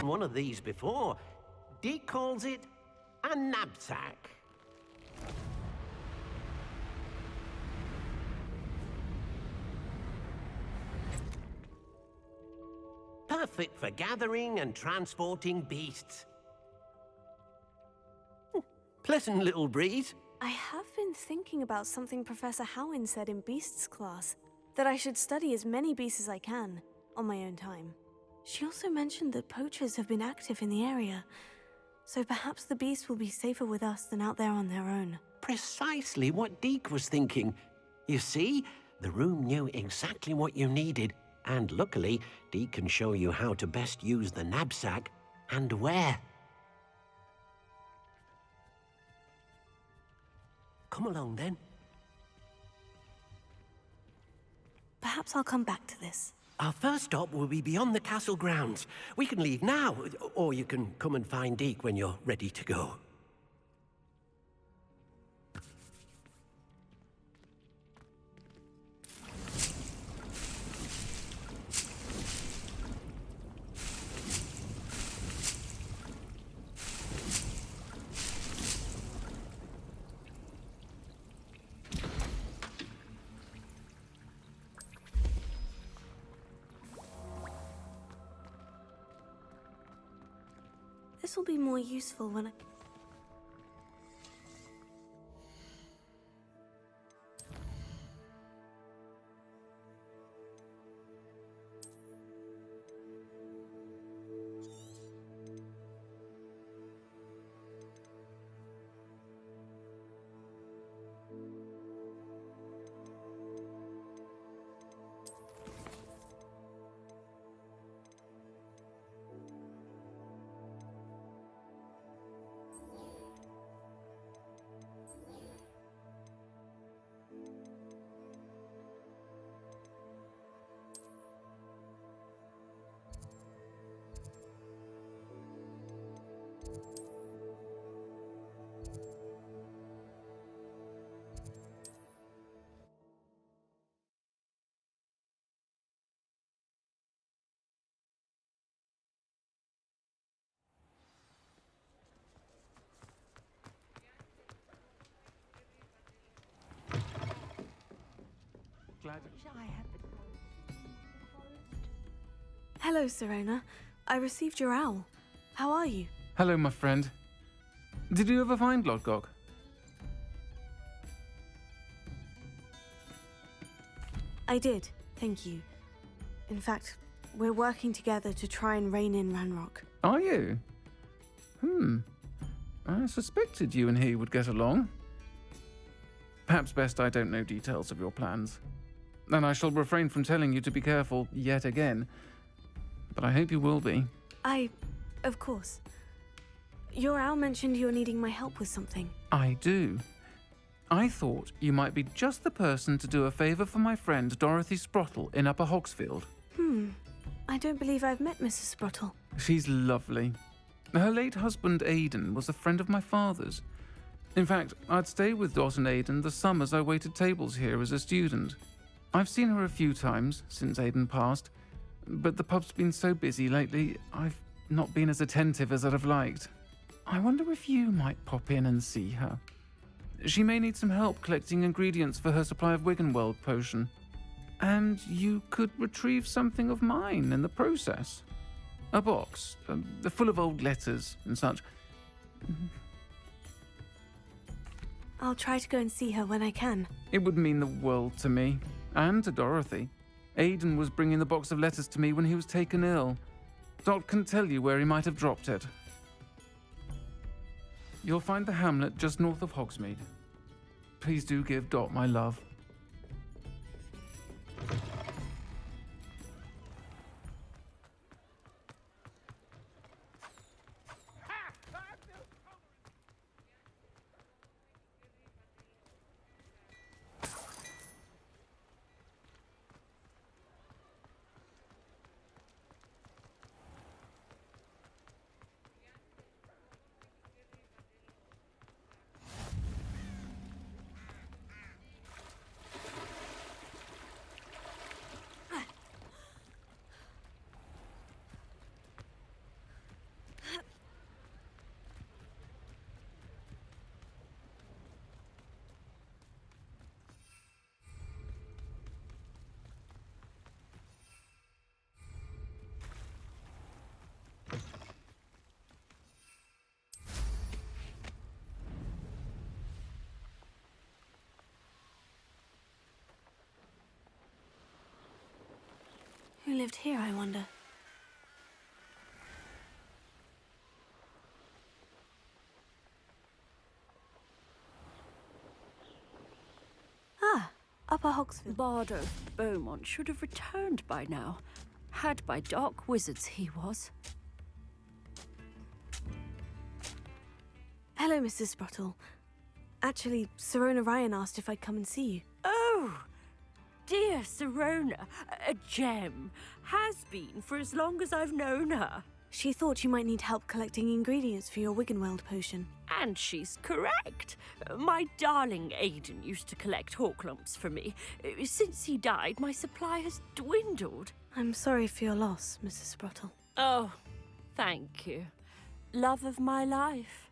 one of these before. Deke calls it a knapsack. Perfect for gathering and transporting beasts. Pleasant little breeze. I have been thinking about something Professor Howin said in Beasts class, that I should study as many beasts as I can, on my own time. She also mentioned that poachers have been active in the area, so perhaps the beasts will be safer with us than out there on their own. Precisely what Deke was thinking. You see, the room knew exactly what you needed, and luckily, Deke can show you how to best use the knapsack and where. Come along, then. Perhaps I'll come back to this. Our first stop will be beyond the castle grounds. We can leave now, or you can come and find Deke when you're ready to go. This will be more useful when I... Hello, Serona. I received your owl. How are you? Hello, my friend. Did you ever find Lodgok? I did, thank you. In fact, we're working together to try and rein in Ranrock. Are you? I suspected you and he would get along. Perhaps best I don't know details of your plans. And I shall refrain from telling you to be careful yet again. But I hope you will be. Of course. Your owl mentioned you're needing my help with something. I do. I thought you might be just the person to do a favour for my friend Dorothy Sprottle in Upper Hogsfield. I don't believe I've met Mrs. Sprottle. She's lovely. Her late husband Aidan was a friend of my father's. In fact, I'd stay with Dot and Aidan the summers I waited tables here as a student. I've seen her a few times since Aidan passed, but the pub's been so busy lately, I've not been as attentive as I'd have liked. I wonder if you might pop in and see her. She may need some help collecting ingredients for her supply of Wiggenweld potion. And you could retrieve something of mine in the process. A box, full of old letters and such. I'll try to go and see her when I can. It would mean the world to me, and to Dorothy. Aidan was bringing the box of letters to me when he was taken ill. Dot can tell you where he might have dropped it. You'll find the hamlet just north of Hogsmeade. Please do give Dot my love. lived here, I wonder? Ah, Upper Hogsfield. Bardo Beaumont should have returned by now. Had by dark wizards he was. Hello, Mrs. Sprottle. Actually, Sirona Ryan asked if I'd come and see you. Oh, dear Sirona, a gem. Has been for as long as I've known her. She thought you might need help collecting ingredients for your Wiggenweld potion. And she's correct. My darling Aidan used to collect Horklumps for me. Since he died, my supply has dwindled. I'm sorry for your loss, Mrs. Sprottle. Oh, thank you. Love of my life.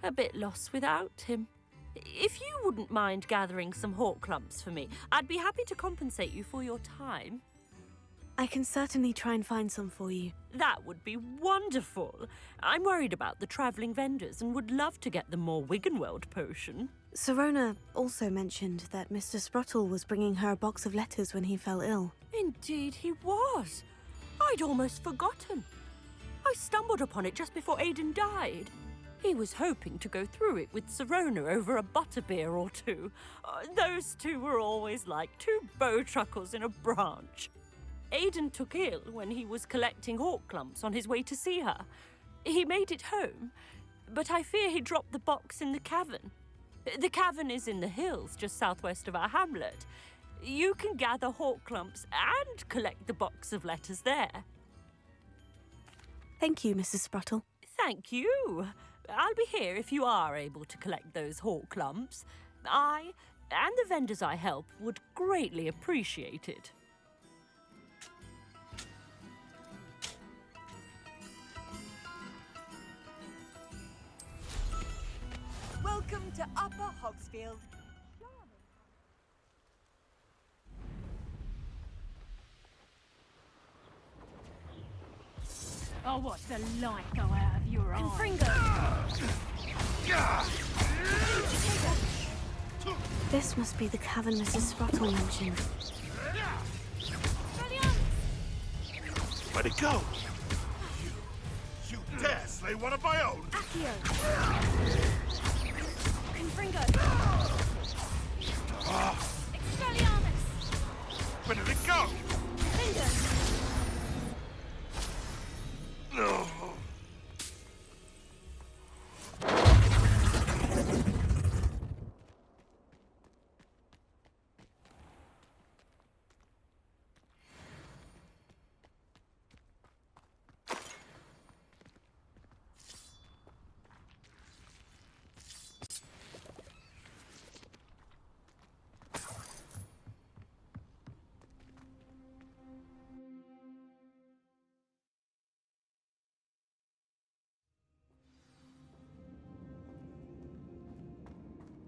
A bit lost without him. If you wouldn't mind gathering some Horklumps for me, I'd be happy to compensate you for your time. I can certainly try and find some for you. That would be wonderful. I'm worried about the travelling vendors and would love to get them more Wiggenweld potion. Sirona also mentioned that Mr. Sprottle was bringing her a box of letters when he fell ill. Indeed he was. I'd almost forgotten. I stumbled upon it just before Aidan died. He was hoping to go through it with Sirona over a butterbeer or two. Those two were always like two bowtruckles in a branch. Aidan took ill when he was collecting Horklumps on his way to see her. He made it home, but I fear he dropped the box in the cavern. The cavern is in the hills just southwest of our hamlet. You can gather Horklumps and collect the box of letters there. Thank you, Mrs. Sprottle. Thank you. I'll be here if you are able to collect those Horklumps. I and the vendors I help would greatly appreciate it. Welcome to Upper Hogsfield. Oh, watch the light go out of your eyes. This must be the cavern Mrs. Sprottle mentioned. Where'd it go? You dare slay one of my own? Where did it go? No.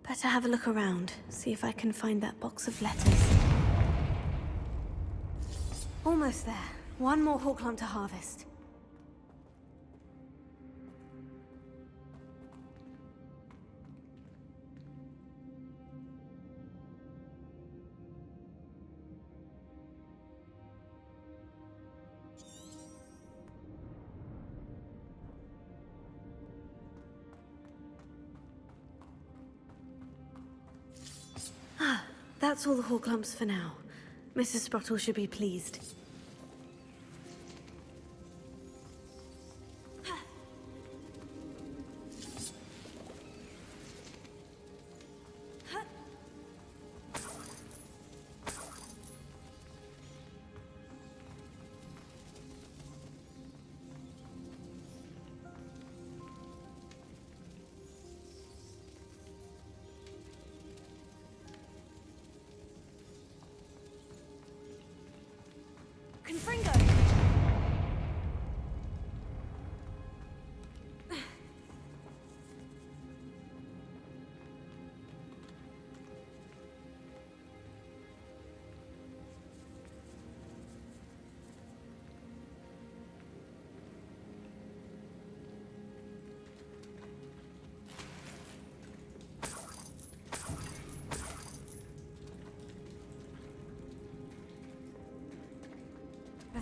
Better have a look around, see if I can find that box of letters. Almost there. One more Horklump to harvest. That's all the Horklumps for now. Mrs. Sprottle should be pleased.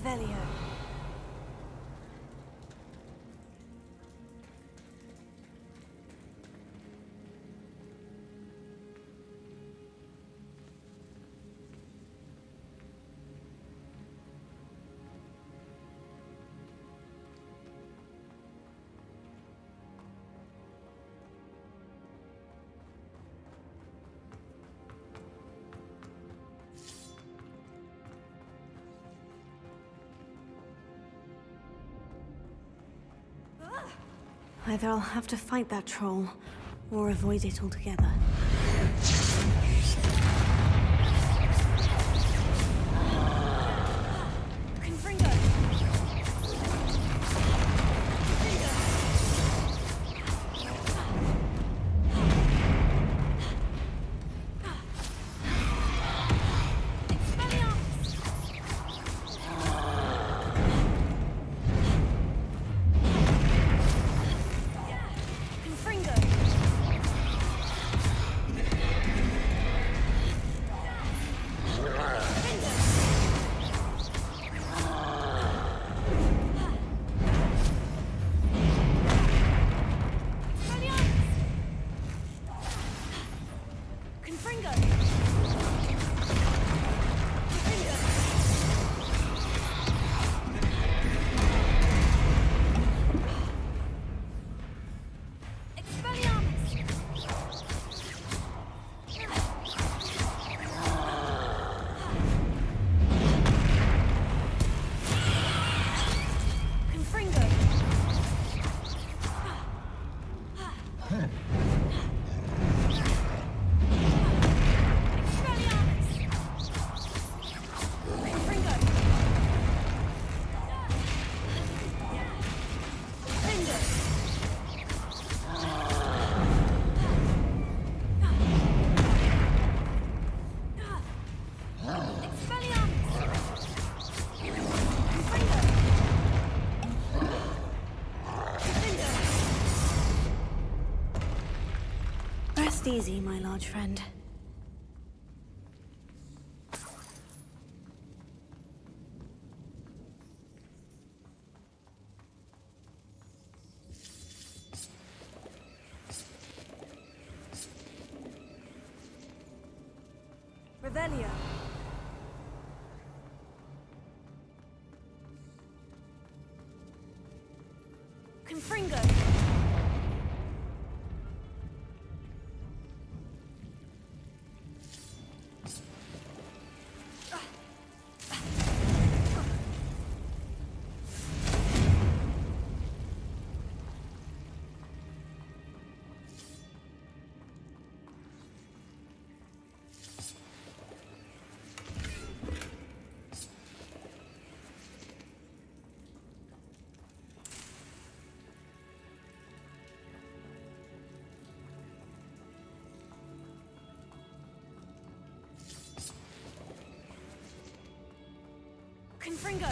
Revelio. Either I'll have to fight that troll, or avoid it altogether. Confringo! Rest easy, my large friend. Revelio. Confringo. Confringo!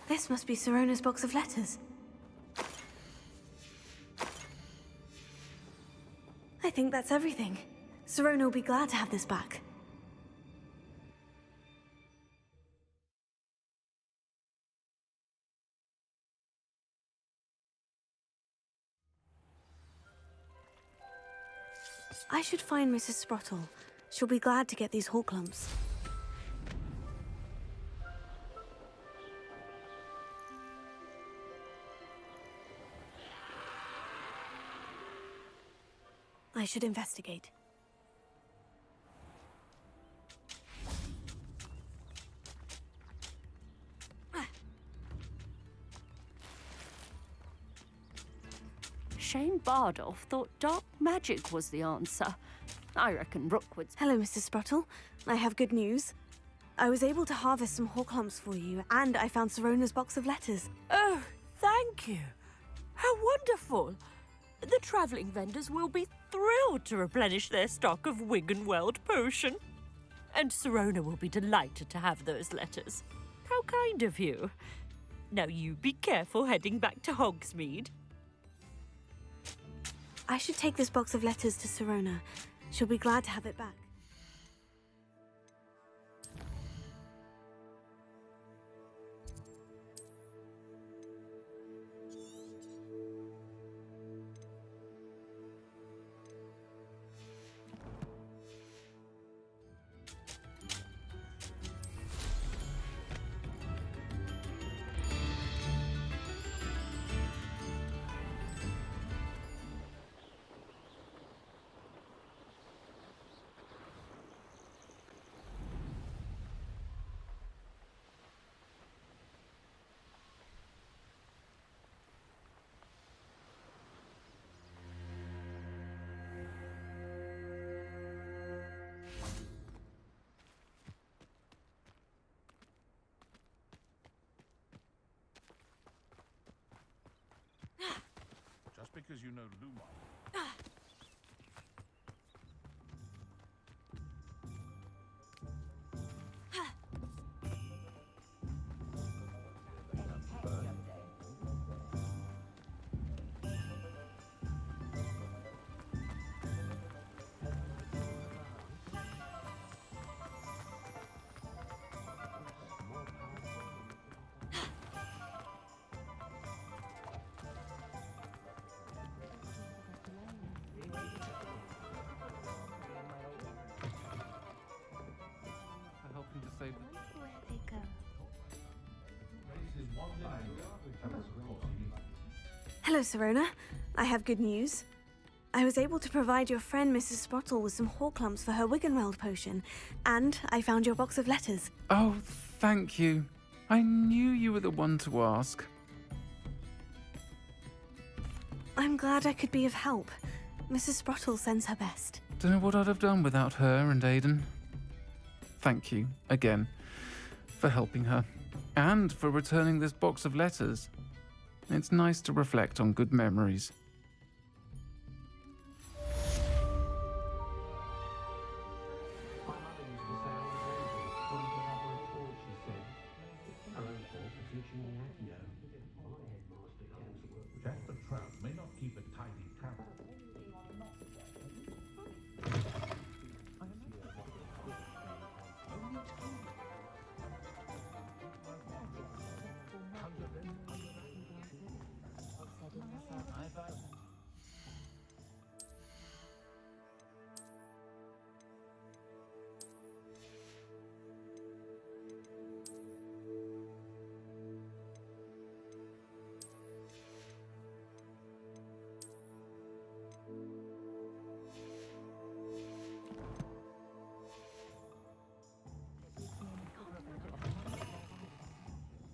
This must be Sirona's box of letters. I think that's everything. Sirona will be glad to have this back. I should find Mrs. Sprottle. She'll be glad to get these Horklumps. I should investigate. Shane Bardolph thought dark magic was the answer. I reckon Rookwood's... Hello, Mrs. Sprottle. I have good news. I was able to harvest some Horklumps for you, and I found Sirona's box of letters. Oh, thank you. How wonderful. The travelling vendors will be thrilled to replenish their stock of Wiggenweld potion. And Sirona will be delighted to have those letters. How kind of you. Now you be careful heading back to Hogsmeade. I should take this box of letters to Sirona. She'll be glad to have it back. Just because you know Lumon. Helping to save the... Hello, Sirona. I have good news. I was able to provide your friend Mrs. Sprottle with some Horklumps for her Wiggenweld potion, and I found your box of letters. Oh, thank you. I knew you were the one to ask. I'm glad I could be of help. Mrs. Sprottle sends her best. Don't know what I'd have done without her and Aidan. Thank you, again, for helping her, and for returning this box of letters. It's nice to reflect on good memories. Jack the Trout may not keep a tidy tavern.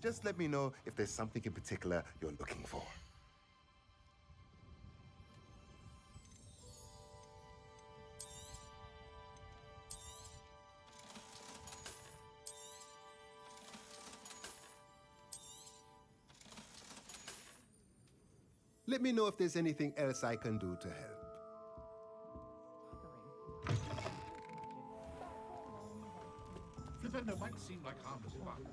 Just let me know if there's something in particular you're looking for. Let me know if there's anything else I can do to help. Flippendo might seem like harmless fun.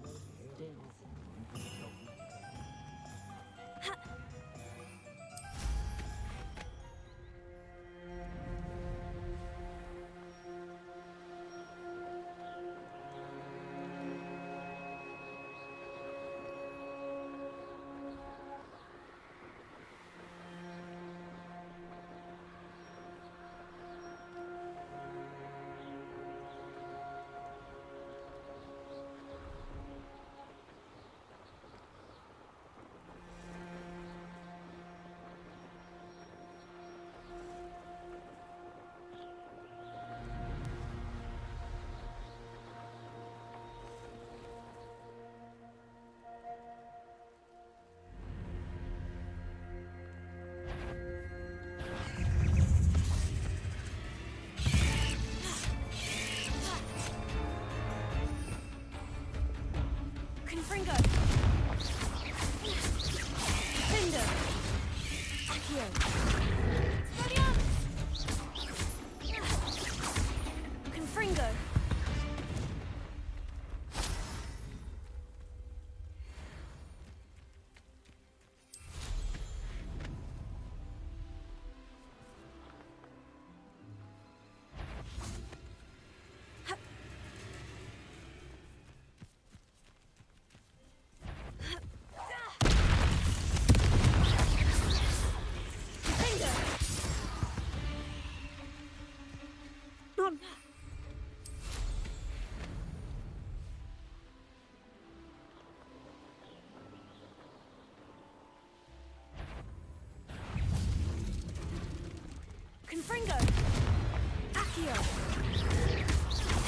Confringo. Findo. Accio. Expelliarmus. Confringo. Confringo! Accio!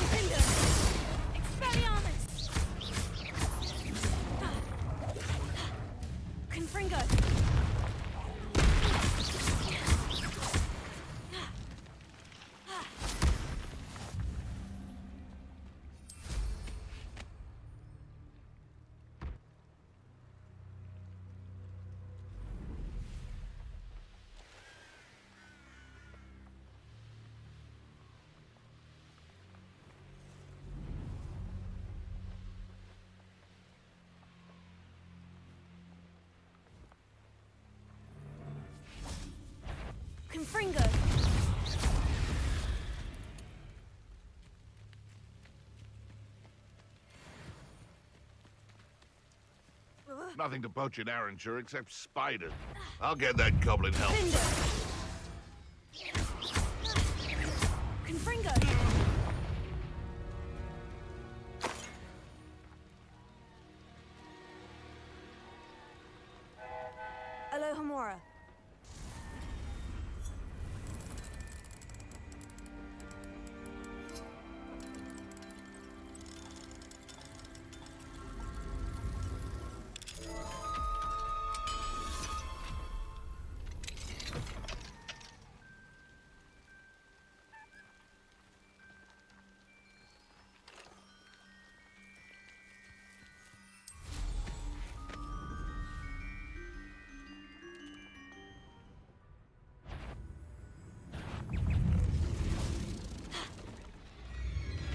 Findo! Expelliarmus! Confringo! Confringo! Nothing to poach in Arranshire except spiders. I'll get that goblin help. Findo! Confringo! Alohomora.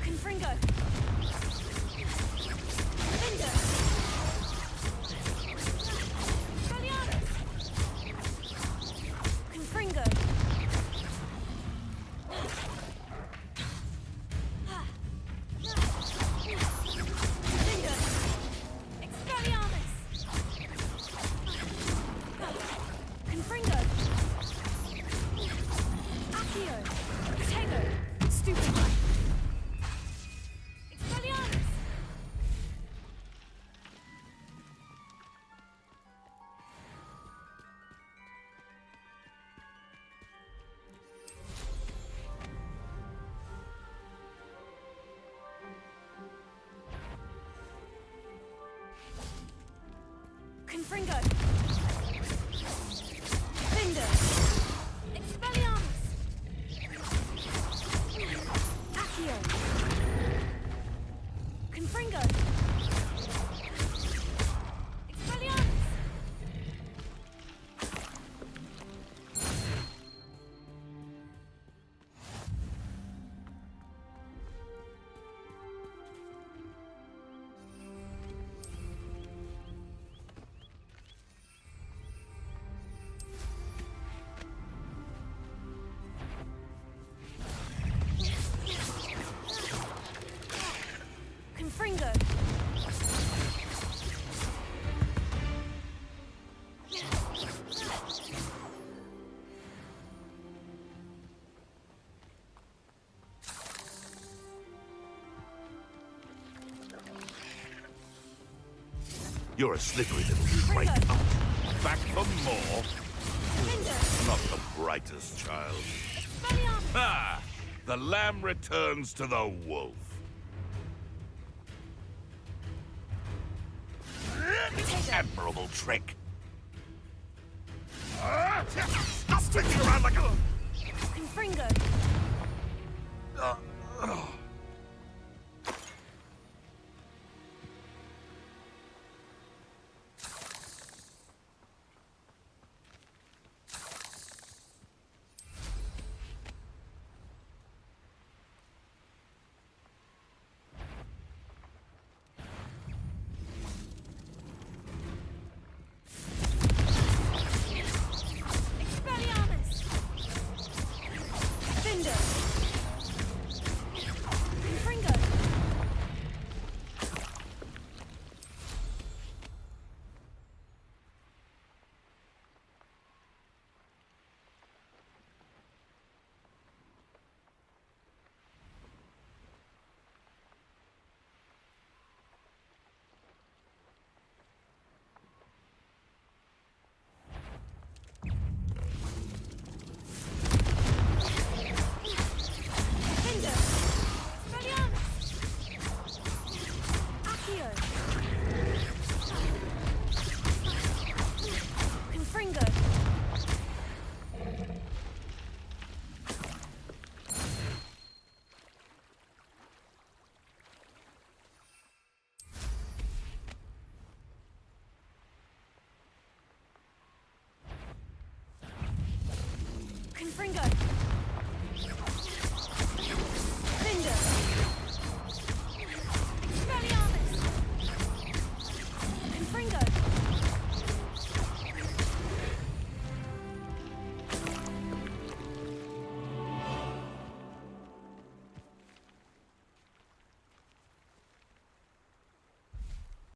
Confringo! Findo! Expelliarmus! Confringo! Findo! Expelliarmus! Confringo! Accio! Tego! Stupid! Expelliarmus! Confringo! Findo! Expelliarmus! Accio! Confringo! Expelliarmus! Confringo! You're a slippery little sprite. Back for more? Findo! Not the brightest child. Expelliarmus! Ah! The lamb returns to the wolf. Admirable trick. Stop flicking around like a... Confringo!